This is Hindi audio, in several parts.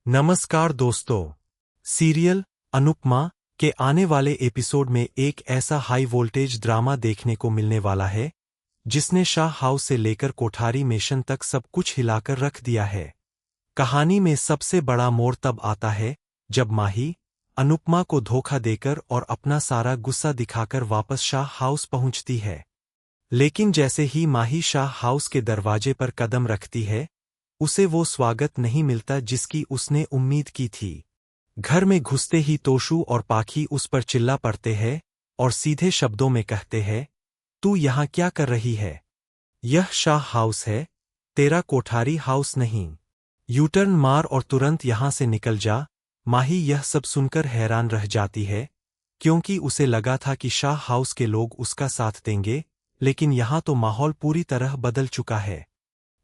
नमस्कार दोस्तों। सीरियल अनुपमा के आने वाले एपिसोड में एक ऐसा हाई वोल्टेज ड्रामा देखने को मिलने वाला है जिसने शाह हाउस से लेकर कोठारी मिशन तक सब कुछ हिलाकर रख दिया है। कहानी में सबसे बड़ा मोड़ तब आता है जब माही अनुपमा को धोखा देकर और अपना सारा गुस्सा दिखाकर वापस शाह हाउस पहुंचती है। लेकिन जैसे ही माही शाह हाउस के दरवाजे पर कदम रखती है उसे वो स्वागत नहीं मिलता जिसकी उसने उम्मीद की थी। घर में घुसते ही तोशु और पाखी उस पर चिल्ला पड़ते हैं और सीधे शब्दों में कहते हैं, तू यहाँ क्या कर रही है? यह शाह हाउस है, तेरा कोठारी हाउस नहीं। यूटर्न मार और तुरंत यहाँ से निकल जा। माही यह सब सुनकर हैरान रह जाती है क्योंकि उसे लगा था कि शाह हाउस के लोग उसका साथ देंगे, लेकिन यहाँ तो माहौल पूरी तरह बदल चुका है।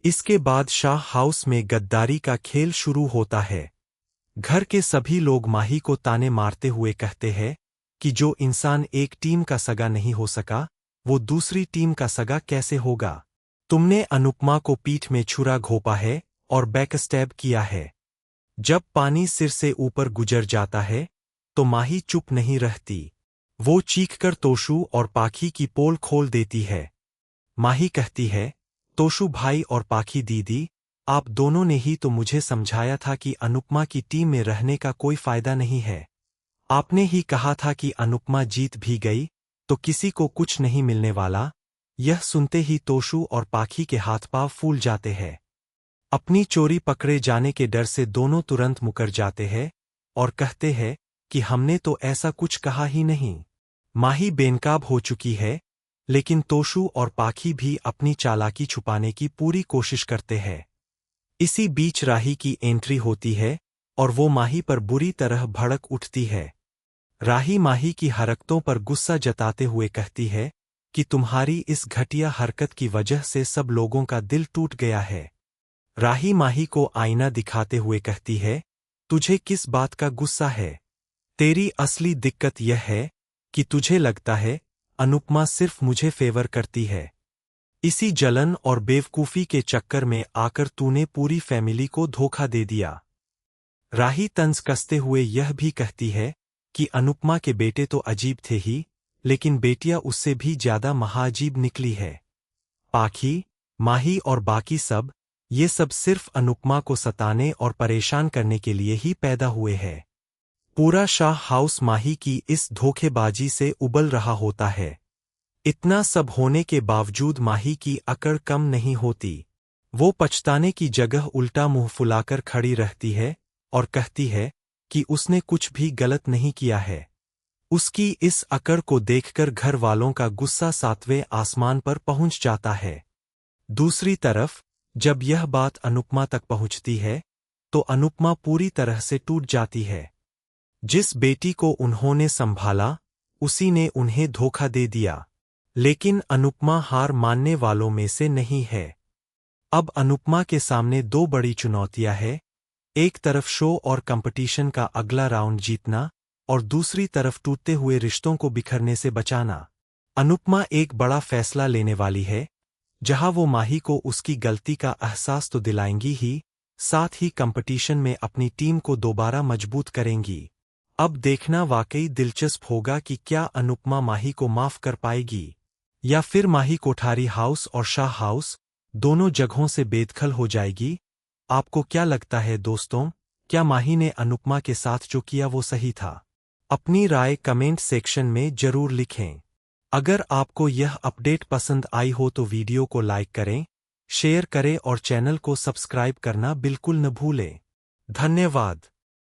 इसके बाद शाह हाउस में गद्दारी का खेल शुरू होता है। घर के सभी लोग माही को ताने मारते हुए कहते हैं कि जो इंसान एक टीम का सगा नहीं हो सका वो दूसरी टीम का सगा कैसे होगा। तुमने अनुपमा को पीठ में छुरा घोंपा है और बैकस्टैब किया है। जब पानी सिर से ऊपर गुजर जाता है तो माही चुप नहीं रहती। वो चीखकर तोशु और पाखी की पोल खोल देती है। माही कहती है, तोशु भाई और पाखी दीदी, आप दोनों ने ही तो मुझे समझाया था कि अनुपमा की टीम में रहने का कोई फायदा नहीं है। आपने ही कहा था कि अनुपमा जीत भी गई तो किसी को कुछ नहीं मिलने वाला। यह सुनते ही तोशु और पाखी के हाथ पांव फूल जाते हैं। अपनी चोरी पकड़े जाने के डर से दोनों तुरंत मुकर जाते हैं और कहते हैं कि हमने तो ऐसा कुछ कहा ही नहीं। माही बेनकाब हो चुकी है, लेकिन तोशु और पाखी भी अपनी चालाकी छुपाने की पूरी कोशिश करते हैं। इसी बीच राही की एंट्री होती है और वो माही पर बुरी तरह भड़क उठती है। राही माही की हरकतों पर गुस्सा जताते हुए कहती है कि तुम्हारी इस घटिया हरकत की वजह से सब लोगों का दिल टूट गया है। राही माही को आईना दिखाते हुए कहती है, तुझे किस बात का गुस्सा है? तेरी असली दिक्कत यह है कि तुझे लगता है अनुपमा सिर्फ मुझे फेवर करती है। इसी जलन और बेवकूफी के चक्कर में आकर तूने पूरी फैमिली को धोखा दे दिया। राही तंज कसते हुए यह भी कहती है कि अनुपमा के बेटे तो अजीब थे ही, लेकिन बेटियां उससे भी ज्यादा महाअजीब निकली है। पाखी, माही और बाकी सब, ये सब सिर्फ अनुपमा को सताने और परेशान करने के लिए ही पैदा हुए हैं। पूरा शाह हाउस माही की इस धोखेबाजी से उबल रहा होता है। इतना सब होने के बावजूद माही की अकड़ कम नहीं होती। वो पछताने की जगह उल्टा मुंह फुलाकर खड़ी रहती है और कहती है कि उसने कुछ भी गलत नहीं किया है। उसकी इस अकड़ को देखकर घर वालों का गुस्सा सातवें आसमान पर पहुंच जाता है। दूसरी तरफ जब यह बात अनुपमा तक पहुंचती है तो अनुपमा पूरी तरह से टूट जाती है। जिस बेटी को उन्होंने संभाला उसी ने उन्हें धोखा दे दिया। लेकिन अनुपमा हार मानने वालों में से नहीं है। अब अनुपमा के सामने दो बड़ी चुनौतियां हैं, एक तरफ शो और कंपटीशन का अगला राउंड जीतना और दूसरी तरफ टूटते हुए रिश्तों को बिखरने से बचाना। अनुपमा एक बड़ा फैसला लेने वाली है, जहां वो माही को उसकी गलती का एहसास तो दिलाएंगी ही, साथ ही कंपटीशन में अपनी टीम को दोबारा मजबूत करेंगी। अब देखना वाकई दिलचस्प होगा कि क्या अनुपमा माही को माफ कर पाएगी या फिर माही कोठारी हाउस और शाह हाउस दोनों जगहों से बेदखल हो जाएगी। आपको क्या लगता है दोस्तों, क्या माही ने अनुपमा के साथ जो किया वो सही था? अपनी राय कमेंट सेक्शन में जरूर लिखें। अगर आपको यह अपडेट पसंद आई हो तो वीडियो को लाइक करें, शेयर करें और चैनल को सब्सक्राइब करना बिल्कुल न भूलें। धन्यवाद।